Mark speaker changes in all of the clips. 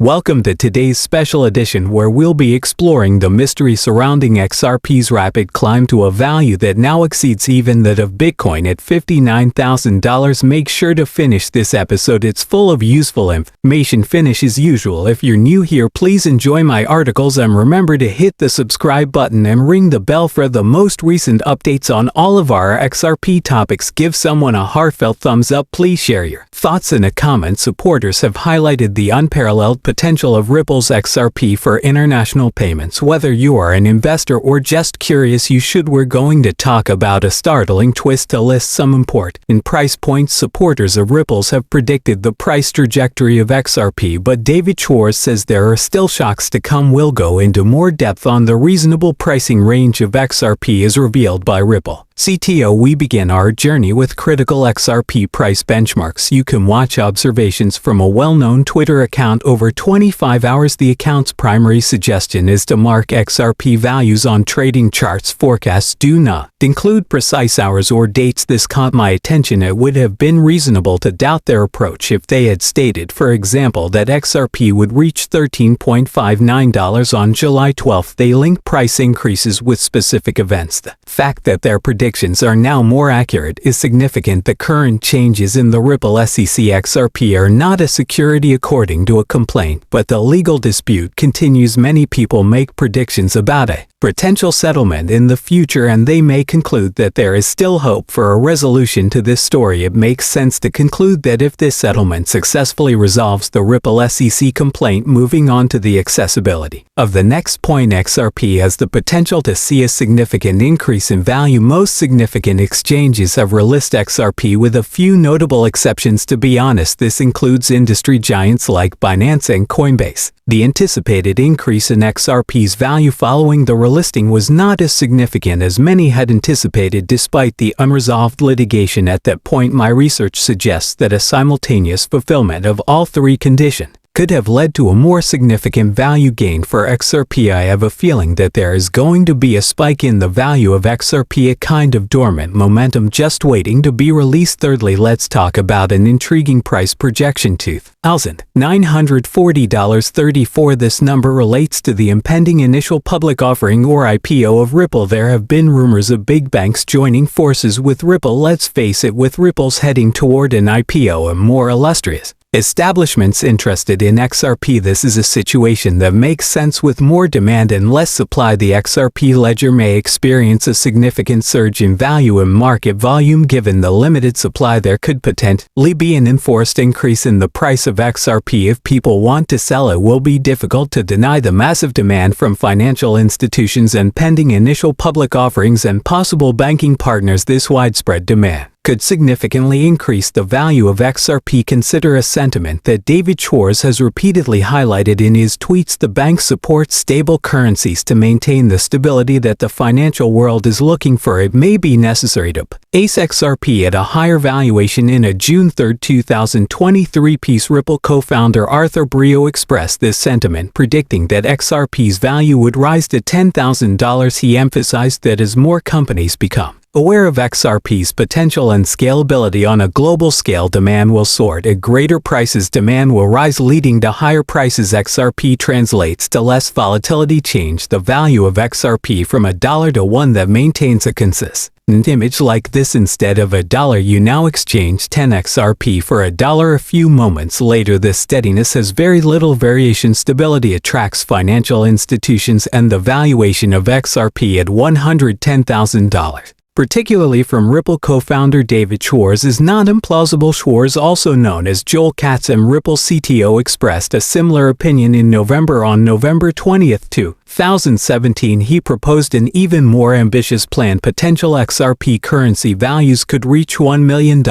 Speaker 1: Welcome to today's special edition where we'll be exploring the mystery surrounding XRP's rapid climb to a value that now exceeds even that of Bitcoin at $59,000. Make sure to finish this episode, it's full of useful information. Finish as usual. If you're new here, please enjoy my articles and remember to hit the subscribe button and ring the bell for the most recent updates on all of our XRP topics. Give someone a heartfelt thumbs up. Please share your thoughts in a comment. Supporters have highlighted the unparalleled potential of Ripple's XRP for international payments. Whether you are an investor or just curious, we're going to talk about a startling twist to list some important price points. Supporters of Ripple's have predicted the price trajectory of XRP, but David Schwartz says there are still shocks to come. We'll go into more depth on the reasonable pricing range of XRP as revealed by Ripple CTO. We begin our journey with critical XRP price benchmarks. You can watch observations from a well-known Twitter account over 25 hours. The account's primary suggestion is to mark XRP values on trading charts. Forecasts do not include precise hours or dates. This caught my attention. It would have been reasonable to doubt their approach if they had stated, for example, that XRP would reach $13.59 on July 12. They link price increases with specific events. The fact that their predictions are now more accurate is significant. The current changes in the Ripple SEC XRP are not a security according to a complaint, but the legal dispute continues. Many people make predictions about a potential settlement in the future, and they may conclude that there is still hope for a resolution to this story. It makes sense to conclude that if this settlement successfully resolves the Ripple SEC complaint. Moving on to the accessibility of the next point, XRP has the potential to see a significant increase in value. Most significant exchanges have released XRP with a few notable exceptions. To be honest, this includes industry giants like Binance and Coinbase. The anticipated increase in XRP's value following the relisting was not as significant as many had anticipated despite the unresolved litigation at that point. My research suggests that a simultaneous fulfillment of all three conditions could have led to a more significant value gain for XRP. I have a feeling that there is going to be a spike in the value of XRP, a kind of dormant momentum just waiting to be released. Thirdly, let's talk about an intriguing price projection: $2,940.34. This number relates to the impending initial public offering or IPO of Ripple. There have been rumors of big banks joining forces with Ripple. Let's face it, with Ripple's heading toward an IPO and more illustrious establishments interested in XRP, this is a situation that makes sense. With more demand and less supply, the XRP ledger may experience a significant surge in value and market volume. Given the limited supply, there could potentially be an enforced increase in the price of XRP. If people want to sell, it will be difficult to deny the massive demand from financial institutions and pending initial public offerings and possible banking partners. This widespread demand could significantly increase the value of XRP. Consider a sentiment that David Schwartz has repeatedly highlighted in his tweets: the bank supports stable currencies to maintain the stability that the financial world is looking for. It may be necessary to place XRP at a higher valuation. In a June 3, 2023 piece, Ripple co-founder Arthur Brio expressed this sentiment, predicting that XRP's value would rise to $10,000. He emphasized that as more companies become aware of XRP's potential and scalability on a global scale, demand will soar. At greater prices, demand will rise, leading to higher prices. XRP translates to less volatility. Change the value of XRP from $1 to one that maintains a consistent image like this. Instead of $1, you now exchange 10 XRP for $1 a few moments later. This steadiness has very little variation. Stability attracts financial institutions, and the valuation of XRP at $110,000, particularly from Ripple co-founder David Schwartz, is not implausible. Schwartz, also known as Joel Katz and Ripple CTO, expressed a similar opinion in November. On November 20, 2017, he proposed an even more ambitious plan. Potential XRP currency values could reach $1 million.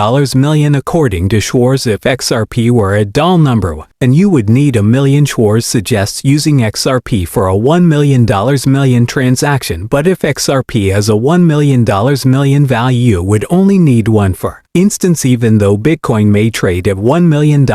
Speaker 1: According to Schwartz, if XRP were a doll number, and you would need $1 million. Schwartz suggests using XRP for a $1 million transaction, but if XRP has a $1 million value, you would only need one for instance, even though Bitcoin may trade at $1 million,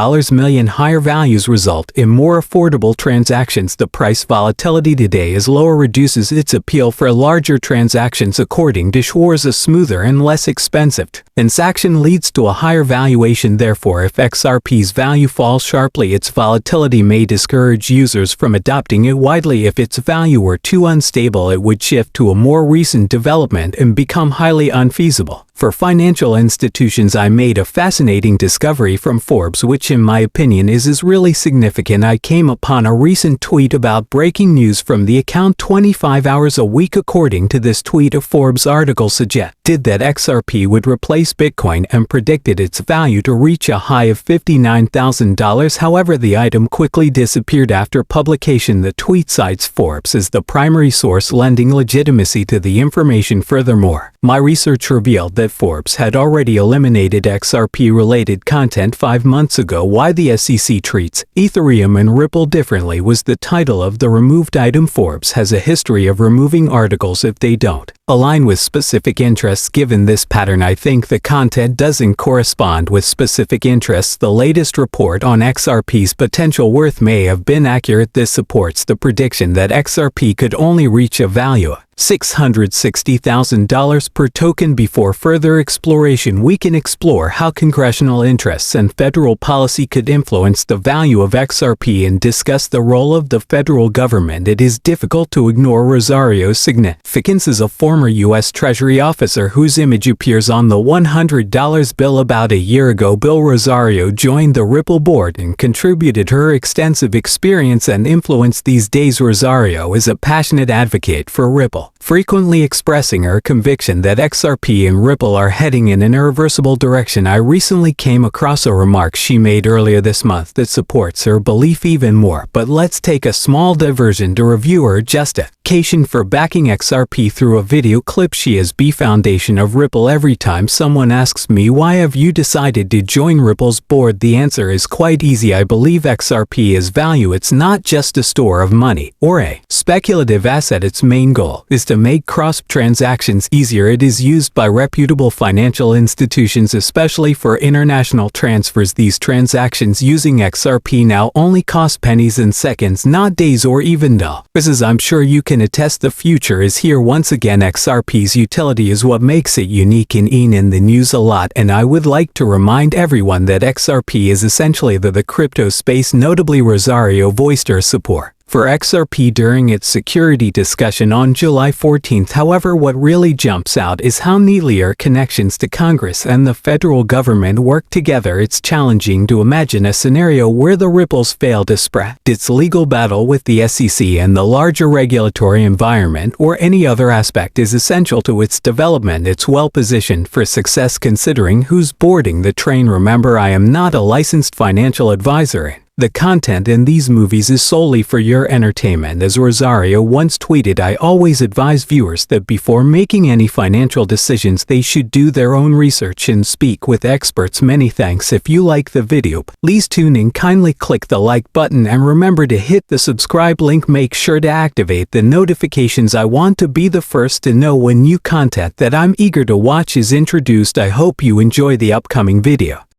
Speaker 1: higher values result in more affordable transactions. The price volatility today is lower reduces its appeal for larger transactions. According to Schwarz, a smoother and less expensive transaction leads to a higher valuation. Therefore, if XRP's value falls sharply, its volatility may discourage users from adopting it widely. If its value were too unstable, it would shift to a more recent development and become highly unfeasible. For financial institutions, I made a fascinating discovery from Forbes, which in my opinion is really significant. I came upon a recent tweet about breaking news from the account 25 hours a week. According to this tweet, a Forbes article suggested that XRP would replace Bitcoin and predicted its value to reach a high of $59,000. However, the item quickly disappeared after publication. The tweet cites Forbes as the primary source, lending legitimacy to the information. Furthermore, my research revealed that Forbes had already eliminated XRP-related content 5 months ago. Why the SEC treats Ethereum and Ripple differently was the title of the removed item. Forbes has a history of removing articles if they don't align with specific interests. Given this pattern, I think the content doesn't correspond with specific interests. The latest report on XRP's potential worth may have been accurate. This supports the prediction that XRP could only reach a value of $660,000 per token. Before further exploration, we can explore how congressional interests and federal policy could influence the value of XRP and discuss the role of the federal government. It is difficult to ignore Rosario's significance as a former U.S. Treasury officer whose image appears on the $100 bill. About a year ago, Bill Rosario joined the Ripple board and contributed her extensive experience and influence. These days, Rosario is a passionate advocate for Ripple, frequently expressing her conviction that XRP and Ripple are heading in an irreversible direction. I recently came across a remark she made earlier this month that supports her belief even more, but let's take a small diversion to review her justification for backing XRP through a video clip. She is the foundation of Ripple. Every time someone asks me, why have you decided to join Ripple's board, the answer is quite easy. I believe XRP is value. It's not just a store of money or a speculative asset. Its main goal is to make cross transactions easier. It is used by reputable financial institutions, especially for international transfers. These transactions using XRP now only cost pennies and seconds, not days or even dollars. As I'm sure you can attest, the future is here. Once again, XRP's utility is what makes it unique and in the news a lot, and I would like to remind everyone that XRP is essentially the crypto space. Notably, Rosario voiced her support for XRP during its security discussion on July 14th. However, what really jumps out is how neatly her connections to Congress and the federal government work together. It's challenging to imagine a scenario where the Ripples fail to spread its legal battle with the SEC and the larger regulatory environment, or any other aspect is essential to its development. It's well positioned for success considering who's boarding the train. Remember, I am not a licensed financial advisor. The content in these movies is solely for your entertainment. As Rosario once tweeted, I always advise viewers that before making any financial decisions, they should do their own research and speak with experts. Many thanks. If you like the video, please tune in, kindly click the like button, and remember to hit the subscribe link. Make sure to activate the notifications. I want to be the first to know when new content that I'm eager to watch is introduced. I hope you enjoy the upcoming video.